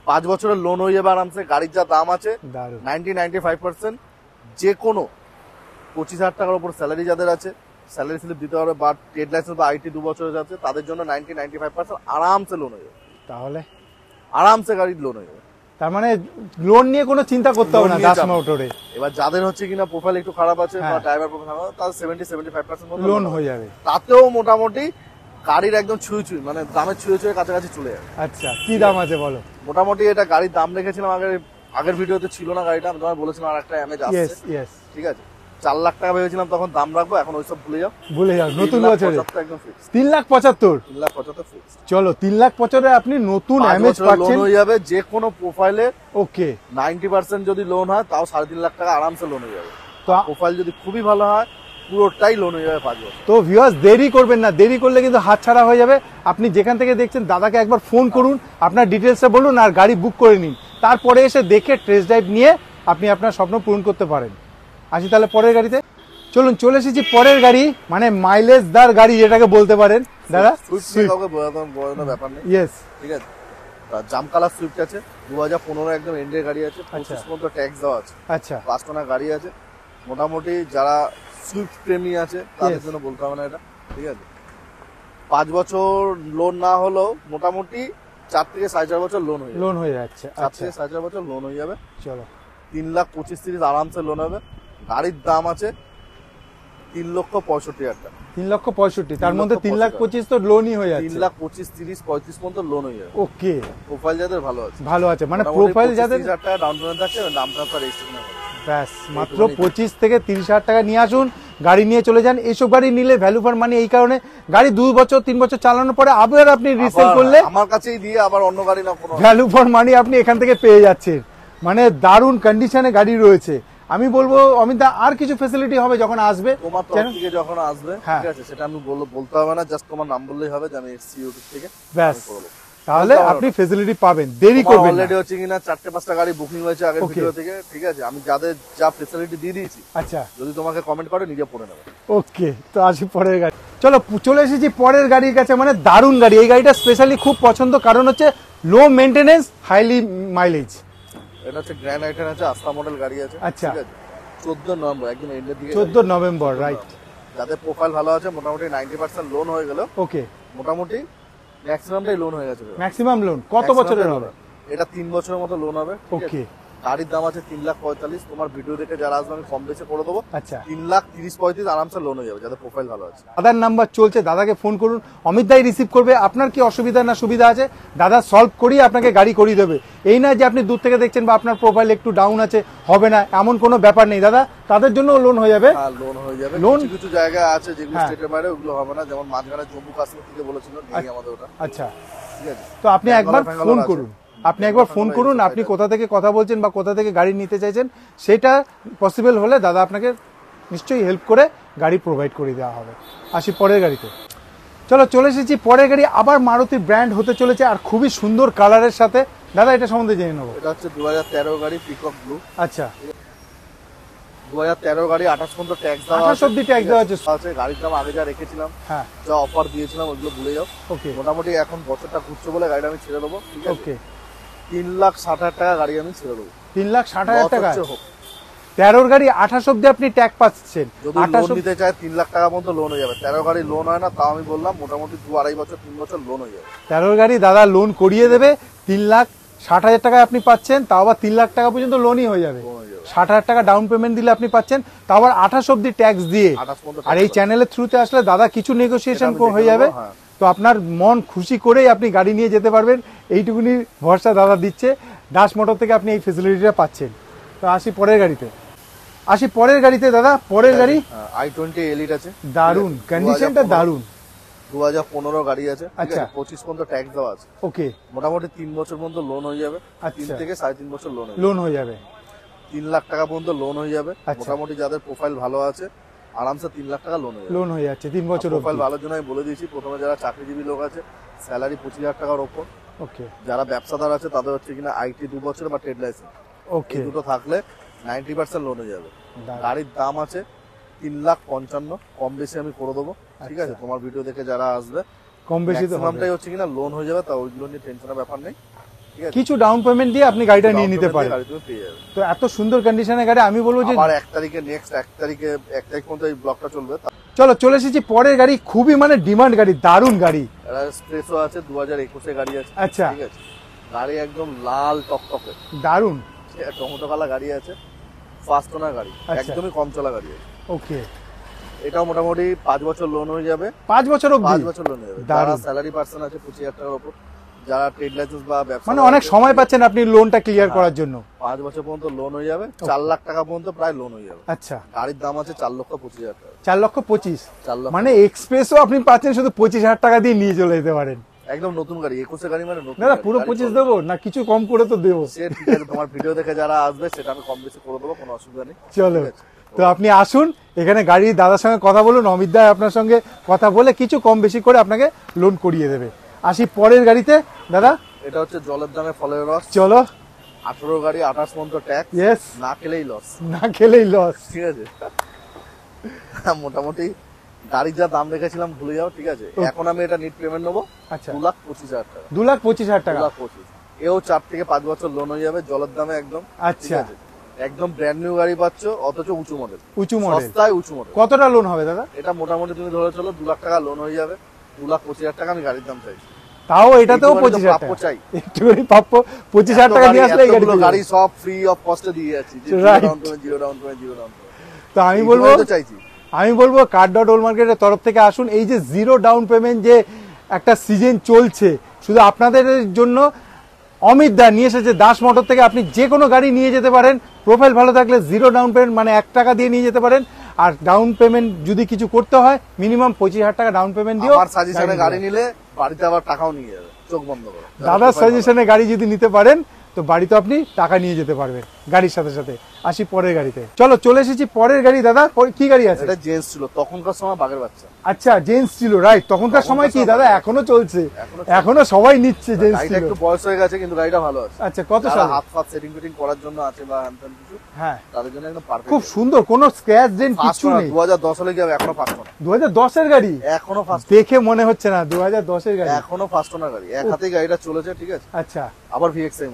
5 বছরের লোন হয়ে যাবে আরামসে। গাড়ির যা দাম আছে 90-95%, যে কোনো 25,000 টাকার উপর স্যালারি যাদের আছে, স্যালারি স্লিপ দিতে হবে, বা ট্রেড লাইসেন্স বা আইটি 2 বছরের আছে, তাদের জন্য 90-95% আরামসে লোন হয়ে যাবে।
তাহলে
আরামসে গাড়ির লোন হয়ে যাবে।
তার মানে লোন নিয়ে কোনো চিন্তা করতে হবে না দাস মোটরে।
এবার যাদের হচ্ছে কিনা প্রোফাইল একটু খারাপ আছে বা ড্রাইভার প্রোফাইল খারাপ, তাদের 70-75%
লোন হয়ে যাবে।
তাতেও মোটামুটি গাড়ির একদম ছুঁই মানে দামের ছুঁয়ে কাছাকাছি চলে যাবে।
আচ্ছা, কি দাম আছে বলো?
মোটামুটি এটা গাড়ির দাম রেখেছিলাম আগের ভিডিওতে ছিল না গাড়িটা, আমি তোমায় বলেছিলাম আর একটা এমএজ আসছে, ঠিক আছে। 4 লাখ টাকা ভেবেছিলাম তখন দাম রাখবো, এখন ওইসব ভুলে যাও। নতুন বছরে একদম ফিক্স 3,75,000 ফিক্স। চলো
3,75,000 আপনি নতুন এমএজ পাচ্ছেন,
লোন হয়ে যাবে যে কোনো প্রোফাইলে।
ওকে,
90% যদি লোন হয় তাও 3.5 লাখ টাকা আরামসে লোন হয়ে যাবে। তো প্রোফাইল যদি খুবই ভালো হয় পুরোটাই লোন হয়ে যাবে 5 বছর।
তো ভিউয়ার্স দেরি করবেন না, দেরি করলে কিন্তু হাতছাড়া হয়ে যাবে। আপনি যেখান থেকে দেখছেন দাদাকে একবার ফোন করুন, আপনার ডিটেলসটা বলুন, আর গাড়ি বুক করে নিন। তারপরে এসে দেখে টেস্ট ড্রাইভ নিয়ে আপনি আপনার স্বপ্ন পূরণ করতে পারেন। আসি তাহলে পরের গাড়িতে। চলুন, চলে এসেছি পরের গাড়ি, মানে মাইলেজ দার গাড়ি যেটাকে বলতে পারেন দাদা।
ব্যাপার নেই, ইয়েস, ঠিক আছে। জাম কালার সুইফট আছে, 2015 একদম এন্ডের গাড়ি আছে। 25 পর্যন্ত ট্যাক্স দেওয়া আছে।
আচ্ছা,
5 টনের গাড়ি আছে। মোটামুটি যারা সুইফট প্রেমী আছে তাদের জন্য বলতে হবে না এটা, ঠিক আছে। 5 বছর লোন না হলেও মোটামুটি 4 থেকে 4.5 বছর লোন হয়ে
যাচ্ছে।
4 থেকে 4.5 বছর লোন হয়ে যাবে।
চলো
3,25,30 আরামসে লোন হবে। গাড়ির দাম আছে 3,65,000 টাকা।
3,65,000, তার মধ্যে 3,25,000 তো লোনই হয়ে যাচ্ছে।
3,25,000, 30, 35 পর্যন্ত লোন হয়ে যাবে।
ওকে,
প্রোফাইল যাদের ভালো আছে
মানে প্রোফাইল যাদের
25,000 টাকা ডাউন পেমেন্ট থাকছে, নাম ট্রান্সফার রেজিস্ট্রেশন হবে।
ব্যাস, মাত্র 25 থেকে 30,000 টাকা নিয়ে আসুন, গাড়ি নিয়ে চলে যান। এইসব গাড়ি নিলে ভ্যালু ফর মানি, এই কারণে গাড়ি 2 বছর 3 বছর চালানোর পরে আবার আপনি রিসেল করলে
আমার কাছেই দিয়ে আবার অন্য গাড়ি না, কোনো
ভ্যালু ফর মানি আপনি এখান থেকে পেয়ে যাচ্ছেন। মানে দারুণ কন্ডিশনে গাড়ি রয়েছে। আমি বলবো অমিত, আর কিছু ফ্যাসিলিটি হবে যখন আসবে,
তোমার তরফ থেকে যখন আসবে, ঠিক আছে, সেটা আমি বলতে হবে না, জাস্ট তোমার নাম বললেই হবে যে আমি এসছি ইউটিউব থেকে,
ব্যাস, তাহলে আপনি ফ্যাসিলিটি পাবেন, দেরি করবেন না।
অলরেডি হচ্ছে কিনা 4-5টা গাড়ি বুকিং হয়েছে আগের ভিডিও থেকে, ঠিক আছে, আমি যাদের যা ফ্যাসিলিটি দিয়ে দিয়েছি,
আচ্ছা,
যদি তোমাকে কমেন্ট করে নিজে পড়ে নেবে।
ওকে, তো আসি পরের গাড়ি। চলো চলে এসেছি পরের গাড়ির কাছে। মানে দারুণ গাড়ি, এই গাড়িটা স্পেশালি খুব পছন্দ, কারণ হচ্ছে লো মেইনটেনেন্স, হাইলি মাইলেজ।
এটা হচ্ছে গ্র্যান্ড আইটেন আছে, আস্থা মডেল গাড়ি আছে,
আচ্ছা,
ঠিক আছে, 14 নভেম্বর, একদম এন্ডের দিকে,
14 নভেম্বর, রাইট।
যাদের প্রোফাইল ভালো আছে, মোটামুটি 90% লোন হয়ে গেল।
ওকে,
মোটামুটি ম্যাক্সিমামটাই লোন হয়ে গেছে।
ম্যাক্সিমাম লোন কত বছরের হবে?
এটা 3 বছরের মতো লোন হবে।
ওকে,
গাড়ির দাম আছে 3,45,000। তোমার ভিডিও দেখে যারা আসবে আমি কম বেশি করে দেবো।
আচ্ছা,
3,30,35 আরামসে লোন হয়ে যাবে, যাদের প্রোফাইল ভালো আছে।
দাদার নাম্বার চলছে, দাদাকে ফোন করুন, অমিত দাই রিসিভ করবে। আপনার কি অসুবিধা না সুবিধা আছে, দাদা সলভ করিয়ে আপনাকে গাড়ি করিয়ে দেবে। এই না যে আপনি দূর থেকে দেখছেন বা আপনার প্রোফাইল একটু ডাউন আছে, হবে না, এমন কোনো ব্যাপার নেই দাদা, তাদের জন্য লোন হয়ে যাবে।
হ্যাঁ, লোন হয়ে যাবে।
লোন
কিছু জায়গা আছে যেগুলো স্টেটের বাইরে, ওগুলো হবে না, যেমন মাঝখানে জম্মু কাশ্মীর থেকে বলেছিল, নেই আমাদের ওটা।
আচ্ছা,
ঠিক আছে,
তো আপনি একবার ফোন করুন, আপনি কোথা থেকে কথা বলছেন বা কোথা থেকে গাড়ি নিতে চাইছেন, সেটা পসিবল হলে দাদা আপনাকে নিশ্চয়ই হেল্প করে গাড়ি প্রোভাইড করে দেওয়া হবে। আসি পরের গাড়িতে। চলো চলে এসেছি পরের গাড়ি, আবার মারুতি ব্র্যান্ড হতে চলেছে আর খুবই সুন্দর কালারের সাথে। দাদা এটা সম্বন্ধে জেনে নেবো।
এটা হচ্ছে 2013 গাড়ি, পিকক ব্লু।
আচ্ছা,
2013 গাড়ি, 28 পর্যন্ত ট্যাক্স দেওয়া
28 অবধি ট্যাক্স দেওয়া
আছে। গাড়ির দাম আগে যা রেখেছিলাম,
হ্যাঁ,
যা অফার দিয়েছিলাম ওগুলো ভুলে যাও।
ওকে,
মোটামুটি এখন বছরটা ঘুরছে বলে গাড়িটা আমি ছেড়ে দেবো, ঠিক আছে।
ওকে,
3,60,000 টাকা গাড়ি আমি ছেড়ে দেবো।
3,60,000 টাকা 13 গাড়ি 28 অব্দি আপনি ট্যাগ পাচ্ছেন।
যদি লোন নিতে চায় 3 লাখ টাকা পর্যন্ত লোন হয়ে যাবে। 13 গাড়ি লোন হয় না, তাও আমি বললাম মোটামুটি 2-2.5 বছর 3 বছর লোন হয়ে যাবে।
13 গাড়ি দাদা লোন করিয়ে দেবে, 3,60,000 টাকায় আপনি পাচ্ছেন, তাও আবার 3 লাখ টাকা পর্যন্ত লোনই হয়ে যাবে। 60,000 টাকা ডাউন পেমেন্ট দিলে আপনি পাচ্ছেন, তাও আবার 28 অব্দি ট্যাক্স দিয়ে। আর এই চ্যানেলের থ্রুতে আসলে দাদা কিছু নেগোসিয়েশন হয়ে যাবে, তো আপনার মন খুশি করেই আপনি গাড়ি নিয়ে যেতে পারবেন। এইটুকুনি ভরসা দাদা দিচ্ছে, দাস মোটর থেকে আপনি এই ফেসিলিটিটা পাচ্ছেন। তো আসি পরের গাড়িতে দাদা, পরের গাড়ি
i20 এলিট আছে,
দারুন কন্ডিশনটা, দারুন।
2015 গাড়ি আছে,
আচ্ছা,
25 পর্যন্ত ট্যাক্স দেওয়া আছে।
ওকে,
মোটামুটি 3 বছর পর্যন্ত লোন হয়ে যাবে। 3 থেকে 3.5 বছর লোন
হয়ে যাবে।
3 লাখ টাকা পর্যন্ত লোন হয়ে যাবে। মোটামুটি যাদের প্রোফাইল ভালো আছে আরামসে 3 লাখ টাকা লোন হয়ে
যাচ্ছে 3 বছর।
প্রোফাইল ভালোর জন্য আমি বলে দিয়েছি, প্রথমে যারা চাকরিজীবী লোক আছে স্যালারি 25,000 টাকার ওপর,
ওকে,
যারা ব্যবসাদার আছে তাদের হচ্ছে কিনা আইটি 2 বছর বা ট্রেড লাইসেন্স,
ওকে,
দুটো থাকলে 90% লোন হয়ে যাবে। গাড়ির দাম আছে 3,55,000, কম বেশি আমি করে দেবো, ঠিক আছে। তোমার ভিডিও দেখে যারা আসবে
কম বেশি তো
ম্যাক্সিমামটাই হচ্ছে কিনা লোন হয়ে যাবে, তা ওইগুলো নিয়ে টেনশনের ব্যাপার নেই, ঠিক আছে।
কিছু ডাউন পেমেন্ট দিয়ে আপনি গাড়িটা নিয়ে নিতে পারেন, তো এত সুন্দর কন্ডিশনের গাড়ি আমি বলবো যে
আর 1 তারিখে 1 তারিখ পর্যন্ত এই ব্লগটা চলবে।
চলো চলে এসেছি পরের গাড়ি, খুবই মানে ডিমান্ড গাড়ি, দারুণ গাড়ি।
এটা এক্সপ্রেসও আছে, 2021 গাড়ি আছে।
আচ্ছা,
ঠিক আছে, গাড়ি একদম লাল টকটকে,
দারুণ
টমেটো কালার গাড়ি আছে, ফার্স্ট ওনার গাড়ি, একদমই কম চলা গাড়ি আছে।
ওকে,
এটাও মোটামুটি 5 বছর লোন হয়ে যাবে।
5 বছর অবধি
5 বছর লোন হয়ে যাবে। যারা স্যালারি পার্সন আছে 25,000 টাকার উপর, যারা ট্রেড লাইসেন্স বা ব্যবসা,
মানে অনেক সময় পাচ্ছেন আপনি লোনটা ক্লিয়ার করার জন্য।
5 বছর পর্যন্ত লোন হয়ে যাবে, 4 লাখ টাকা পর্যন্ত প্রায় লোন হয়ে যাবে।
আচ্ছা,
গাড়ির দাম আছে 4,25,000 টাকা।
4,25,000,
4 লাখ,
মানে এক্সপ্রেসও আপনি পাচ্ছেন শুধু 25,000 টাকা দিয়ে নিয়ে চলে যেতে পারেন।
একদম নতুন গাড়ি, 21 গাড়ি মানে নতুন।
দাদা পুরো 25 দেবো না কিছু কম করে তো দেবো?
সে ঠিক আছে, তোমার ভিডিও দেখে যারা আসবে সেটা আমি কম বেশি করে দেবো, কোনো অসুবিধা নেই।
চলো, তো আপনি আসুন এখানে, গাড়ির দাদার সঙ্গে কথা বলুন, অমিত দা আপনার সঙ্গে কথা বলে কিছু কম বেশি করে আপনাকে লোন করিয়ে দেবে। আসি পরের গাড়িতে দাদা,
এটা হচ্ছে জলের দামে ফলের রস।
চলো,
18 গাড়ি, 28 পর্যন্ত ট্যাক্স,
ইয়েস,
না খেলেই লস,
ঠিক
আছে। মোটামুটি গাড়ির যা দাম রেখেছিলাম ভুলে যাও, ঠিক আছে। এখন আমি এটা নিট পেমেন্ট নেবো।
আচ্ছা,
2,25,000 টাকা।
2,25,000 টাকা,
2,25,000, এও 4 থেকে 5 বছর লোন হয়ে যাবে, জলের দামে একদম।
আচ্ছা,
একদম ব্র্যান্ড নিউ গাড়ি পাচ্ছ, অথচ উঁচু মডেল,
সস্তায় উঁচু মডেল।
কতটা
লোন হবে দাদা?
এটা মোটামুটি তুমি ধরে চলো 2 লাখ টাকা লোন হয়ে যাবে। 2,25,000 টাকা আমি গাড়ির দাম চাইছি।
তাও এটাতেও 25,000 টাকা চাই, একটুখানি প্রাপ্য। 25,000 টাকা নিয়ে আসলে
গাড়ি সব ফ্রি অফ কস্টে দিয়ে যাচ্ছি, জিরো ডাউন পেমেন্ট।
তো আমি বলবো car.old-market-এর তরফ থেকে আসুন। এই যে জিরো ডাউন পেমেন্ট যে একটা সিজন চলছে, শুধু আপনাদের জন্য অমিত দা নিয়ে এসেছে দাস মোটর থেকে। আপনি যে কোনো গাড়ি নিয়ে যেতে পারেন, প্রোফাইল ভালো থাকলে জিরো ডাউন পেমেন্ট মানে 1 টাকা দিয়ে নিয়ে যেতে পারেন। আর ডাউন পেমেন্ট যদি কিছু করতে হয় মিনিমাম 25,000 টাকা ডাউন পেমেন্ট দিও।
আমার সাজেশনে গাড়ি নিলে বাড়িতে আবার টাকাও নিয়ে যাবে, চোখ বন্ধ করে।
দাদার সাজেশনে গাড়ি যদি নিতে পারেন তো বাড়িতে আপনি টাকা নিয়ে যেতে পারবেন গাড়ির সাথে সাথে। আসি পরের গাড়িতে, চলো চলে এসেছি পরের গাড়ি। দাদা কি গাড়ি আছে?
এটা জেন্টস ছিল, তখনকার সময় বাঘের বাচ্চা।
আচ্ছা, জেন্টস ছিল, রাইট। তখনকার সময় কি দাদা এখনো চলছে? এখনো সবাই নিচ্ছে জেন্টস ছিল।
একটু বয়স হয়ে গেছে কিন্তু গাড়িটা ভালো আছে।
আচ্ছা, কত সাল?
হাত সেটিং ফিটিং করার জন্য আছে বা হ্যান্ডসাম কিছু, হ্যাঁ, তাদের জন্য একদম পারফেক্ট।
খুব সুন্দর, কোনো স্ক্র্যাচ ডেন্ট কিছু নেই।
2010 হলে কি এখনো ফাস্ট ওনার?
2010 এর গাড়ি
এখনো ফাস্ট,
দেখে মনে হচ্ছে না 2010 এর গাড়ি,
এখনো ফাস্ট ওনার গাড়ি। এক হাতেই গাড়িটা চলেছে, ঠিক আছে।
আচ্ছা,
আবার VXI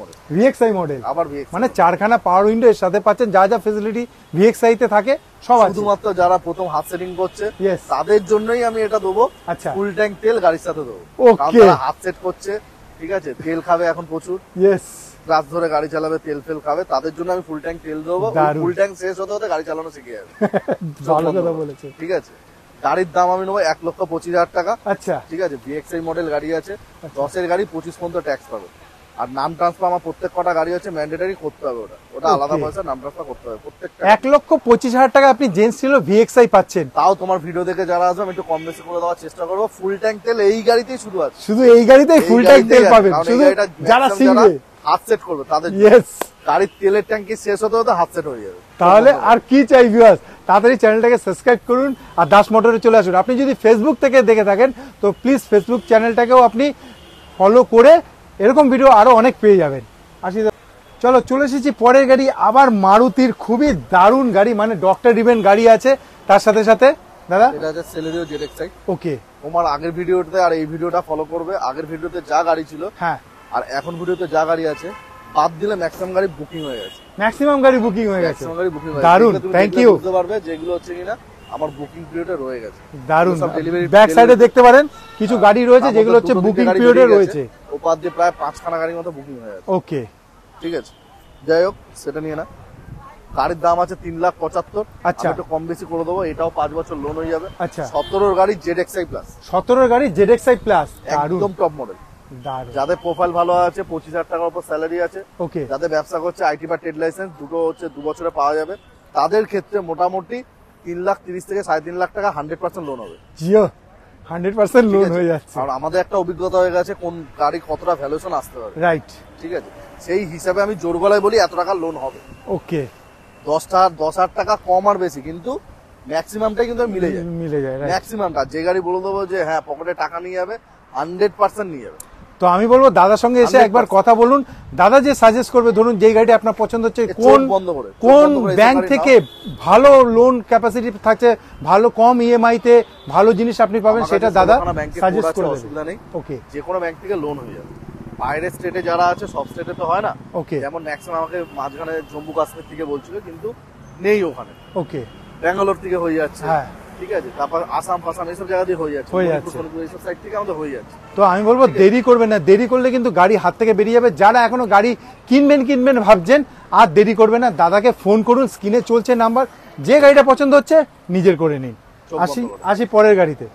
মডেল, আবার VXI
মানে 4খানা পাওয়ার উইন্ডো এর সাথে পাচ্ছেন, যা যা ফ্যাসিলিটি VXI তে থাকে সব আছে।
শুধুমাত্র যারা প্রথম হাত সেটিং করছে তাদের জন্যই আমি এটা দেবো।
আচ্ছা,
ফুল ট্যাঙ্ক তেল গাড়ির সাথে দেবো।
ওকে,
হাত সেট করছে, ঠিক আছে, তেল খাবে এখন প্রচুর, রাত ধরে গাড়ি চালাবে, তেল ফেল খাবে, তাদের জন্য আমি ফুল ট্যাঙ্ক তেল দেবো। ফুল ট্যাঙ্ক শেষ হতে হতে গাড়ি চালানো শিখে যাবে।
ভালো কথা বলেছে,
ঠিক আছে। গাড়ির দাম আমি নেবো 1,25,000 টাকা।
আচ্ছা,
ঠিক আছে। VXI মডেল গাড়ি আছে, 10 এর গাড়ি 25 পর্যন্ত ট্যাক্স পাবে। আর নাম ট্রান্সফার আমার প্রত্যেক কটা গাড়ি আছে ম্যান্ডেটরি করতে হবে, ওটা আলাদা পয়সা, নাম ট্রান্সফার করতে হবে প্রত্যেকটা।
1,25,000 টাকা আপনি জেন্টস ছিল VXI পাচ্ছেন।
তাও তোমার ভিডিও দেখে যারা আসবে আমি একটু কম বেশি করে দেওয়ার চেষ্টা করবো। ফুল ট্যাঙ্ক তেল এই গাড়িতেই শুধু আছে,
শুধু এই গাড়িতেই ফুল ট্যাঙ্ক তেল পাবেন, শুধু যারা শিখবে
হাত সেট করবে তাদের। গাড়ির তেলের ট্যাঙ্কি শেষ হতে হতে হাত সেট হয়ে যাবে।
তাহলে আর কি চাই ভিউয়ার্স, তাড়াতাড়ি চ্যানেলটাকে সাবস্ক্রাইব করুন আর দাস মোটরে চলে আসুন। আপনি যদি ফেসবুক থেকে দেখে থাকেন তো প্লিজ ফেসবুক চ্যানেলটাকেও আপনি ফলো করে এরকম ভিডিও আরো অনেক পেয়ে যাবেন। আসি, চলো চলে এসেছি পরের গাড়ি, আবার মারুতির খুবই দারুণ গাড়ি, মানে ডক্টর রিবেন গাড়ি আছে তার সাথে সাথে। দাদা
এটা আছে সেলেরিও ZXi।
ওকে,
তোমার আগের ভিডিওতে আর এই ভিডিওটা ফলো করবে। আগের ভিডিওতে যা গাড়ি ছিল, হ্যাঁ, আর এখন ভিডিওতে যা গাড়ি আছে বাদ দিলে ম্যাক্সিমাম গাড়ি বুকিং হয়ে গেছে।
দারুণ, থ্যাংক ইউ।
বুঝতে পারবে যেগুলো হচ্ছে কিনা আমার বুকিং পিরিয়ডে রয়ে গেছে।
দারুণ, ব্যাক সাইডে দেখতে পারেন কিছু গাড়ি রয়েছে যেগুলো হচ্ছে বুকিং পিরিয়ডে রয়েছে।
ওপার দিয়ে প্রায় 5খানা গাড়ির মতো বুকিং হয়ে গেছে।
ওকে,
ঠিক আছে, যাই হোক সেটা নিয়ে না। গাড়ির দাম আছে 3,75,000। আচ্ছা, একটু কম বেশি করে দেবো, এটাও 5 বছর লোন হয়ে যাবে। আচ্ছা, 17 গাড়ি ZXi প্লাস,
17 গাড়ি ZXi প্লাস,
একদম টপ মডেল। যাদের প্রোফাইল ভালো আছে, 25,000 টাকার উপর স্যালারি আছে, ওকে, যাদের ব্যবসা করছে, আইটি বা ট্রেড লাইসেন্স দুটো হচ্ছে 2 বছরে পাওয়া যাবে, তাদের ক্ষেত্রে মোটামুটি 3,30,000 থেকে 3,50,000 টাকা 100% লোন হবে।
100% লোন হয়ে যাচ্ছে।
আর আমাদের একটা অভিজ্ঞতা হয়ে গেছে কোন গাড়ি কতটা ভ্যালুয়েশন আসতে পারে, রাইট, ঠিক আছে। সেই হিসাবে আমি জোর গলায় বলি এত টাকা লোন হবে। ওকে, 10,000 টাকা কম আর বেশি, কিন্তু ম্যাক্সিমামটাই কিন্তু মিলে যায় ম্যাক্সিমামটা। যে গাড়ি বলে দেবো যে হ্যাঁ পকেটে টাকা নিয়ে যাবে, 100% নিয়ে যাবে।
তো আমি বলবো দাদার সঙ্গে এসে একবার কথা বলুন, দাদা যে সাজেস্ট করবে, ধরুন যে গাড়িটা আপনার পছন্দ হচ্ছে, কোন ব্যাংক থেকে ভালো লোন ক্যাপাসিটি থাকছে, ভালো কম ইএমআই তে ভালো জিনিস আপনি পাবেন, সেটা দাদা সাজেস্ট করে দেবে।
অসুবিধা নেই, ওকে, যে কোনো ব্যাংক থেকে লোন হয়ে যাবে। বাইরের স্টেটে যারা আছে, সব স্টেটে তো হয় না, ওকে, যেমন ম্যাক্সিমাম আমাকে মাঝখানে জম্মু কাশ্মীর থেকে বলছিল, কিন্তু নেই ওখানে, ওকে, ব্যাঙ্গালোর থেকে হয়ে যাচ্ছে, হ্যাঁ, ঠিক আছে, তারপর আসাম ফাসাম এইসব জায়গা দিয়ে হয়ে যাচ্ছে, এইসব সাইড থেকে আমাদের হয়ে যাচ্ছে।
তো আমি বলবো দেরি করবেন না, দেরি করলে কিন্তু গাড়ি হাত থেকে বেরিয়ে যাবে। যারা এখনো গাড়ি কিনবেন ভাবছেন, আর দেরি করবেন না, দাদাকে ফোন করুন, স্ক্রিনে চলছে নাম্বার, যে গাড়িটা পছন্দ হচ্ছে নিজের করে নিন। আসি পরের গাড়িতে,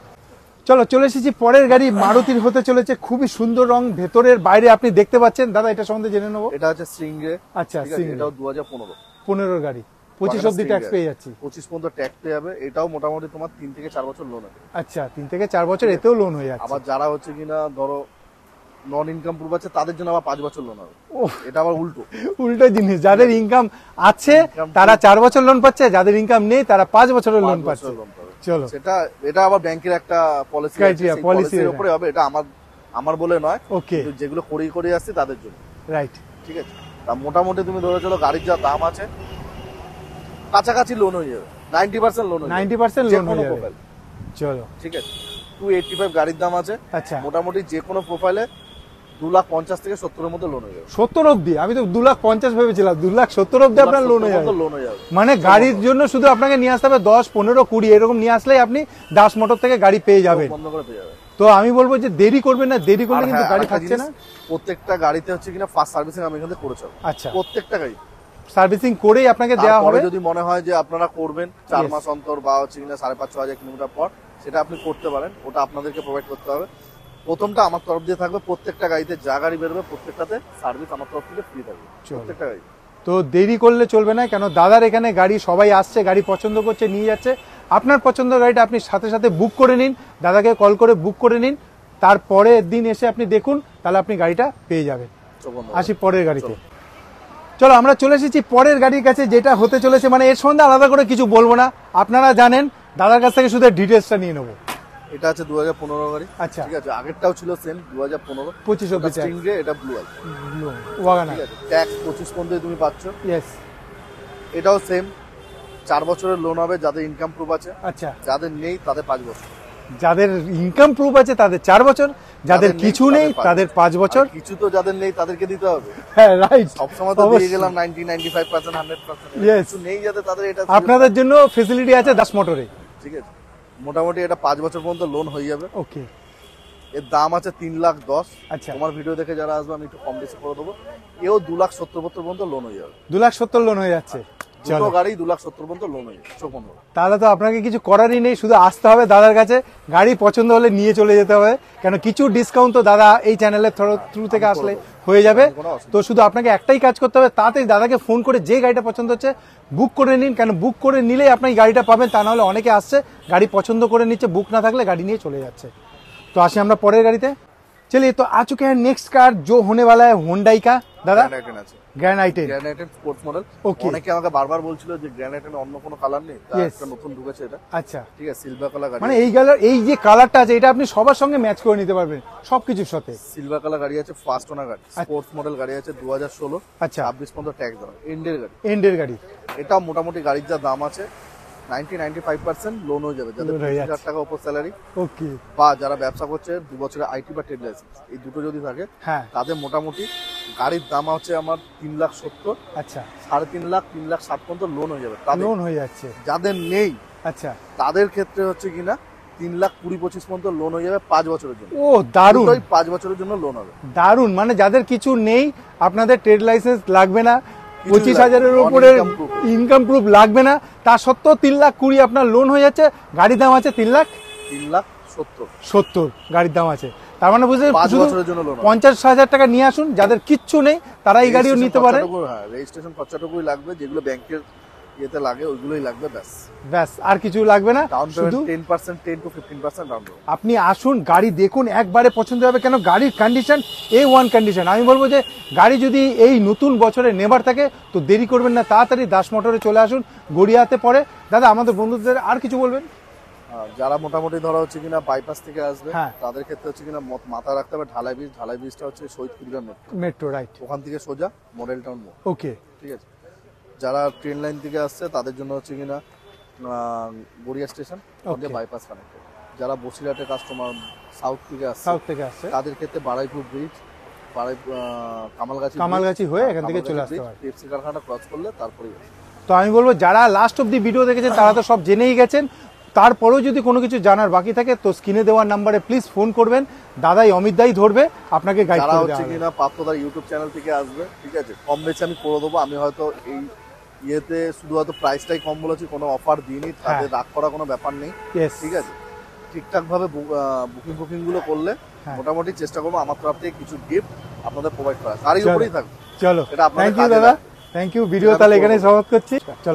চলো চলে এসেছি পরের গাড়ি, মারুতির হতে চলেছে, খুবই সুন্দর রং, ভেতরের বাইরে আপনি দেখতে পাচ্ছেন। দাদা এটা সম্বন্ধে জেনে নেবো।
এটা হচ্ছে স্ট্রিংরে। আচ্ছা, এটাও 2015
গাড়ি, 25 অব্দি ট্যাক্স পেয়ে যাচ্ছি,
25 পর্যন্ত ট্যাক্স পেয়ে যাবে। এটাও মোটামুটি তোমার 3 থেকে 4 বছর লোন আছে।
আচ্ছা, 3 থেকে 4 বছর এতেও লোন হয়ে যাচ্ছে।
আবার যারা হচ্ছে কিনা ধরো নন ইনকাম প্রুফ আছে, তাদের জন্য আবার 5 বছর লোন হবে। এটা আবার উল্টো জিনিস, যাদের ইনকাম আছে তারা 4 বছর লোন পাচ্ছে, যাদের ইনকাম নেই তারা 5 বছরের লোন পাচ্ছে। চলো, এটা আবার ব্যাংকের একটা পলিসির উপরে হবে, এটা আমার বলে নয়, ওকে, যেগুলো করে আসছে তাদের জন্য, রাইট, ঠিক আছে। তা মোটামুটি তুমি ধরে চলো গাড়ির যা দাম আছে কাছাকাছি লোন হয়ে যাবে, 90% লোন হয়ে যাবে, 90% লোন হয়ে যাবে। চলো, ঠিক আছে, 285 গাড়ির দাম আছে। আচ্ছা, মোটামুটি যে কোনো প্রোফাইলে 2,50,000 থেকে 70-এর মধ্যে লোন হয়ে যাবে।
70 অবধি? আমি তো 2,50,000 ভেবেছিলাম। 2,70,000 অবধি আপনার লোন হয়ে
যাবে।
মানে গাড়ির জন্য শুধু আপনাকে নিয়ে আসতে হবে 10, 15, 20 এরকম নিয়ে আসলেই আপনি দাস মোটর থেকে গাড়ি পেয়ে যাবেন।
বন্ধ করে পেয়ে যাবেন।
তো আমি বলবো যে দেরি করবেন না, দেরি করলে কিন্তু গাড়ি থাকছে না।
প্রত্যেকটা গাড়িতে হচ্ছে কিনা ফার্স্ট সার্ভিসিং আমি এখানে করেছি।
আচ্ছা,
প্রত্যেকটা গাড়ি
সার্ভিসিং করেই আপনাকে দেওয়া হবে।
যদি মনে হয় যে আপনারা করবেন 4 মাস অন্তর বা হচ্ছে কিনা 5,500-6,000 কিলোমিটার পর, সেটা আপনি করতে পারেন। ওটা আপনাদেরকে প্রোভাইড করতে হবে। প্রথমটা আমার তরফ দিয়ে থাকবে, প্রত্যেকটা গাড়িতে যা গাড়ি বেরোবে প্রত্যেকটাতে সার্ভিস আমার তরফ থেকে ফ্রি থাকবে প্রত্যেকটা গাড়ি।
তো দেরি করলে চলবে না, কেন দাদার এখানে গাড়ি সবাই আসছে, গাড়ি পছন্দ করছে, নিয়ে যাচ্ছে। আপনার পছন্দের গাড়িটা আপনি সাথে সাথে বুক করে নিন, দাদাকে কল করে বুক করে নিন, তারপরের দিন এসে আপনি দেখুন, তাহলে আপনি গাড়িটা পেয়ে যাবেন। আসি পরের গাড়িতে। চলো আমরা চলে এসেছি পরের গাড়ির কাছে, যেটা হতে চলেছে, মানে এর সঙ্গে আলাদা করে কিছু বলবো না, আপনারা জানেন। দাদার কাছ থেকে শুধু ডিটেলসটা নিয়ে নেবো।
এটা আছে 2015 গাড়ি। আচ্ছা, ঠিক আছে। আগেরটাও ছিল সেম 2015,
25 অবধি
স্টিংরে। এটা ব্লু
ওয়াগনার,
ঠিক আছে। ট্যাক্স 25 পর্যন্ত তুমি পাচ্ছ।
ইয়েস।
এটাও সেম 4 বছরের লোন হবে যাদের ইনকাম প্রুফ আছে।
আচ্ছা,
যাদের নেই তাদের 5 বছর।
যাদের ইনকাম প্রুফ আছে তাদের 4 বছর, যাদের কিছু নেই তাদের 5 বছর।
কিছু তো যাদের নেই তাদেরকে দিতে হবে।
হ্যাঁ, রাইট।
সবসময় তো দিয়ে গেলাম 90-95%, 100%। কিছু নেই যাদের, তাদের এটা
আপনাদের জন্য ফ্যাসিলিটি আছে দাস মোটরে।
ঠিক আছে, মোটামুটি এটা 5 বছর পর্যন্ত লোন হয়ে যাবে।
ওকে।
এর দাম আছে 3,10,000।
আচ্ছা,
তোমার ভিডিও দেখে যারা আসবে আমি একটু কম বেশি করে দেবো। এও 2,70,000 পর্যন্ত লোন হয়ে যাবে।
2,70,000 লোন হয়ে যাচ্ছে।
দুটো গাড়ি 2,70,000 পর্যন্ত লোন হয়ে যাবে।
তাহলে তো আপনাকে কিছু করারই নেই, শুধু আসতে হবে দাদার কাছে, গাড়ি পছন্দ হলে নিয়ে চলে যেতে হবে। কেন কিছু ডিসকাউন্ট তো দাদা এই চ্যানেলের থ্রু থেকে আসলে হয়ে যাবে। তো শুধু আপনাকে একটাই কাজ করতে হবে, তাড়াতাড়ি দাদাকে ফোন করে যে গাড়িটা পছন্দ হচ্ছে বুক করে নিন। কেন বুক করে নিলেই আপনি গাড়িটা পাবেন, তা না হলে অনেকে আসছে গাড়ি পছন্দ করে নিচ্ছে, বুক না থাকলে গাড়ি নিয়ে চলে যাচ্ছে। तो আসি আমরা পরের গাড়িতে। चलिए तो आ चुके हैं नेक्स्ट कार जो होने वाला है Hyundai का। দাদা গ্র্যান্ড আইটেন,
গ্র্যান্ড আইটেন স্পোর্টস মডেল। অনেকে আমাকে বারবার বলছিল যে গ্র্যান্ড আইটেন অন্য কোনো কালার নেই, তার একটা নতুন ঢুকেছে এটা।
আচ্ছা,
ঠিক আছে, সিলভার কালার গাড়ি।
মানে এই কালার, এই যে কালারটা আছে এটা আপনি সবার সঙ্গে ম্যাচ করে নিতে পারবেন সবকিছুর সাথে।
সিলভার কালার গাড়ি আছে, ফার্স্ট ওনার গাড়ি, স্পোর্টস মডেল গাড়ি আছে 2016।
আচ্ছা,
26 পর্যন্ত ট্যাক্স দেওয়া, এন্ডের গাড়ি।
এন্ডের গাড়ি।
এটা মোটামুটি গাড়ির যা দাম আছে 90-95% লোন হয়ে যাবে যাদের 20,000 টাকা উপর স্যালারি। ওকে। বা যারা ব্যবসা করছে 2 বছরের আইটি বা ট্রেড লাইসেন্স, এই দুটো যদি থাকে তাদের মোটামুটি গাড়ির দাম হচ্ছে আমার 3,70,000।
আচ্ছা,
3.5 লাখ 3,60,000 পর্যন্ত লোন হয়ে যাবে।
লোন হয়ে যাচ্ছে।
যাদের নেই,
আচ্ছা,
তাদের ক্ষেত্রে হচ্ছে কিনা 3,20,25 পর্যন্ত লোন হয়ে যাবে 5 বছরের জন্য।
ও দারুণ,
5 বছরের জন্য লোন হবে।
দারুণ, মানে যাদের কিছু নেই, আপনাদের ট্রেড লাইসেন্স লাগবে না, 25,000-এর উপরে ইনকাম প্রুফ লাগবে না, তা সত্ত্বেও 3,20,000 আপনার লোন হয়ে যাচ্ছে। গাড়ির দাম আছে 3,70,000 গাড়ির দাম আছে। তার মানে বুঝলেন 50,000 টাকা নিয়ে আসুন, যাদের কিচ্ছু নেই তারা এই গাড়িও নিতে পারে।
হ্যাঁ, রেজিস্ট্রেশন খরচাটুকুই লাগবে, যেগুলো ব্যাংকের ইয়েতে লাগে ওইগুলোই লাগবে, ব্যাস আর কিছু লাগবে না।
শুধু
10% 10 to 15% ডাউন পেমেন্ট।
আপনি আসুন, গাড়ি দেখুন, একবারে পছন্দ হবে। কেন গাড়ির কন্ডিশন A1 কন্ডিশন। আমি বলবো যে গাড়ি যদি এই নতুন বছরে নেবার থাকে তো দেরি করবেন না, তাড়াতাড়ি দাস মোটরে চলে আসুন, গড়িয়াতে পড়ে। দাদা আমাদের বন্ধুদের আর কিছু বলবেন?
যারা মোটামুটি ধরা হচ্ছে কিনা বাইপাস থেকে আসবে তাদের ক্ষেত্রে হচ্ছে কিনা মাথা রাখতে হবে ঢালাই ব্রিজ। ঢালাই ব্রিজটা হচ্ছে শহীদ কুড়িগ্রাম মেট্রো, রাইট, ওখান থেকে সোজা মডেল টাউন মোড়।
ওকে,
ঠিক আছে। যারা ট্রেন লাইন থেকে আসছে তাদের জন্য হচ্ছে কিনা গড়িয়া স্টেশন বাইপাস কানেক্টেড। যারা বসিরহাটের কাস্টমার সাউথ থেকে আসছে তাদের ক্ষেত্রে বারাইপুর ব্রিজ, কামালগাছি হয়ে এখান থেকে চলে আসতে পারে। পেপসি কারখানাটা ক্রস করলে তারপরেই।
তো আমি বলবো যারা লাস্ট অব্দি ভিডিও দেখেছেন তারা তো সব জেনেই গেছেন। তারপরেও যদি কোনো কিছু জানার বাকি থাকে তো স্ক্রিনে দেওয়ার নাম্বারে প্লিজ ফোন করবেন, দাদাই অমিত দাই ধরবে, আপনাকে গাইড করে দেওয়া হবে।
কিনা পাত্রদার ইউটিউব চ্যানেল থেকে আসবে, ঠিক আছে, কম বেশি আমি করে দেবো। আমি হয়তো এই ইয়েতে শুধু হয়তো প্রাইসটাই কম বলেছি, কোনো অফার দিইনি, তাদের রাগ করা কোনো ব্যাপার নেই। ঠিক আছে, ঠিকঠাক ভাবে বুকিং গুলো করলে মোটামুটি চেষ্টা করবো আমার তরফ থেকে কিছু গিফট আপনাদের প্রোভাইড করা, তারই উপরেই থাকবে।
চলো, থ্যাংক ইউ দাদা, থ্যাংক ইউ। ভিডিও তাহলে এখানে সমাপ্ত করছি। চলো।